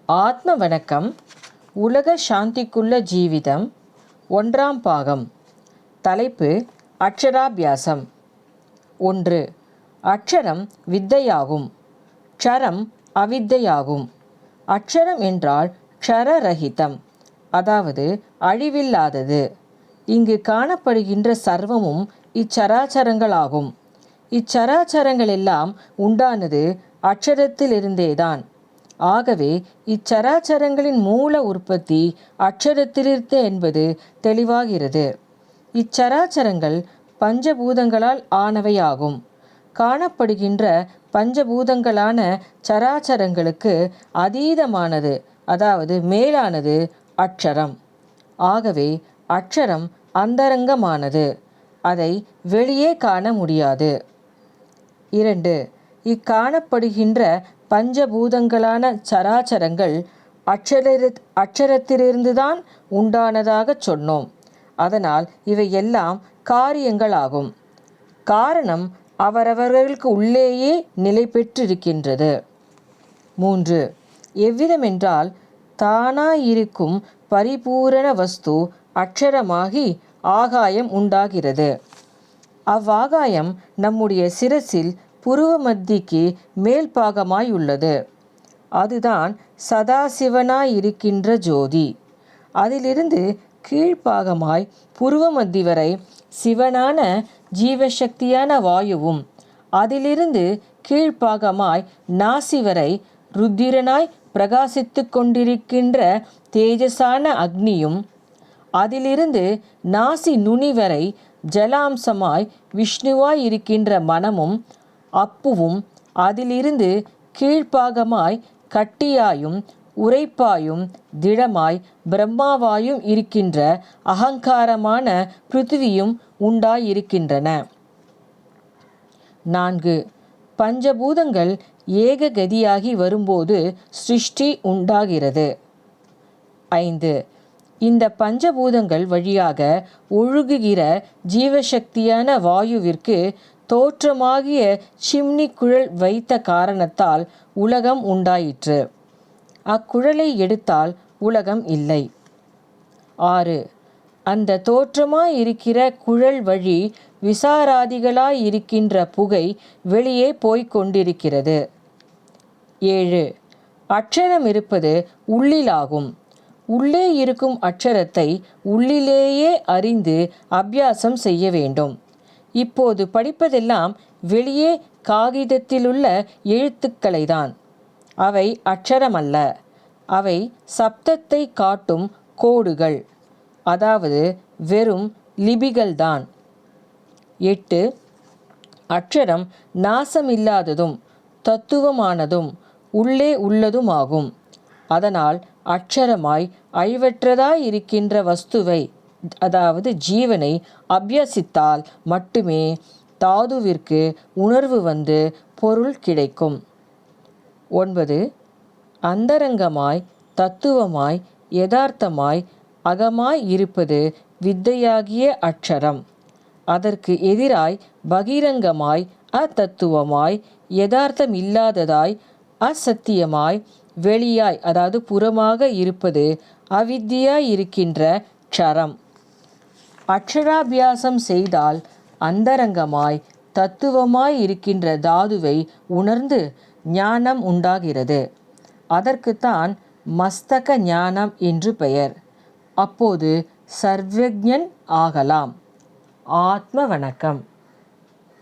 ஆத்ம வணக்கம். உலக சாந்திக்குள்ள ஜீவிதம் 1ஆம் பாகம். தலைப்பு அக்ஷராபியாசம். 1. அக்ஷரம் வித்தையாகும், க்ஷரம் அவித்தையாகும். அக்ஷரம் என்றால் க்ஷரரகிதம், அதாவது அழிவில்லாதது. இங்கு காணப்படுகின்ற சர்வமும் இச்சராச்சரங்களாகும். இச்சராச்சரங்களெல்லாம் உண்டானது அக்ஷரத்திலிருந்தேதான். ஆகவே இச்சராச்சரங்களின் மூல உற்பத்தி அக்ஷரத்திலிருந்தே என்பது தெளிவாகிறது. இச்சராச்சரங்கள் பஞ்சபூதங்களால் ஆனவையாகும். காணப்படுகின்ற பஞ்சபூதங்களான சராச்சரங்களுக்கு அதீதமானது, அதாவது மேலானது அக்ஷரம். ஆகவே அக்ஷரம் அந்தரங்கமானது, அதை வெளியே காண முடியாது. 2. இக்காணப்படுகின்ற பஞ்சபூதங்களான சராச்சரங்கள் அக்ஷரத்திலிருந்துதான் உண்டானதாகச் சொன்னோம். அதனால் இவை எல்லாம் காரியங்களாகும். காரணம் அவரவர்களுக்கு உள்ளேயே நிலை பெற்றிருக்கின்றது. 3. எவ்விதமென்றால் தானாயிருக்கும் பரிபூரண வஸ்து அக்ஷரமாகி ஆகாயம் உண்டாகிறது. அவ்வாகாயம் நம்முடைய சிரசில் புருவ மத்திக்கு மேல் பாகமாயுள்ளது. அதுதான் சதாசிவனாயிருக்கின்ற ஜோதி. அதிலிருந்து கீழ்ப்பாகமாய் புருவ மத்தி வரை சிவனான ஜீவசக்தியான வாயுவும், அதிலிருந்து கீழ்ப்பாகமாய் நாசி வரை ருத்திரனாய் பிரகாசித்து கொண்டிருக்கின்ற தேஜசான அக்னியும், அதிலிருந்து நாசி நுனி வரை ஜலாம்சமாய் விஷ்ணுவாய் இருக்கின்ற மனமும் அப்புவும், அதிலிருந்து கீழ்ப்பாகமாய் கட்டியாயும் உரைப்பாயும் திடமாய் பிரம்மாவாயும் இருக்கின்ற அகங்காரமான பிருத்திவியும் உண்டாயிருக்கின்றன. 4. பஞ்சபூதங்கள் ஏக கதியாகி வரும்போது சிருஷ்டி உண்டாகிறது. 5. இந்த பஞ்சபூதங்கள் வழியாக ஒழுகுகிற ஜீவசக்தியான வாயுவிற்கு தோற்றமாகிய சிம்னி குழல் வைத்த காரணத்தால் உலகம் உண்டாயிற்று. அக்குழலை எடுத்தால் உலகம் இல்லை. 6. அந்த தோற்றமாயிருக்கிற குழல் வழி விசாராதிகளாயிருக்கின்ற புகை வெளியே போய்க் கொண்டிருக்கிறது. 7. அக்ஷரம் இருப்பது உள்ளிலாகும். உள்ளே இருக்கும் அக்ஷரத்தை உள்ளிலேயே அறிந்து அபியாசம் செய்ய வேண்டும். இப்போது படிப்பதெல்லாம் வெளியே காகிதத்திலுள்ள எழுத்துக்களைதான். அவை அக்ஷரமல்ல, அவை சப்தத்தை காட்டும் கோடுகள், அதாவது வெறும் லிபிகள்தான். 8. அக்ஷரம் நாசமில்லாததும் தத்துவமானதும் உள்ளே உள்ளதுமாகும். அதனால் அக்ஷரமாய் அழிவற்றதாயிருக்கின்ற வஸ்துவை, அதாவது ஜீவனை அபியசித்தால் மட்டுமே தாதுவிற்கு உணர்வு வந்து பொருள் கிடைக்கும். 9. அந்தரங்கமாய் தத்துவமாய் யதார்த்தமாய் அகமாய் இருப்பது வித்தையாகிய அக்ஷரம். அதற்கு எதிராய் பகிரங்கமாய் அத்தத்துவமாய் யதார்த்தமில்லாததாய் அசத்தியமாய் வெளியாய், அதாவது புறமாக இருப்பது அவித்தியாய் இருக்கின்ற க்ஷரம். அக்ஷராபியாசம் செய்தால் அந்தரங்கமாய் தத்துவமாய் இருக்கின்ற தாதுவை உணர்ந்து ஞானம் உண்டாகிறது. அதற்குத்தான் மஸ்தக ஞானம் என்று பெயர். அப்போது சர்வஜ்ஞன் ஆகலாம். ஆத்ம வணக்கம்.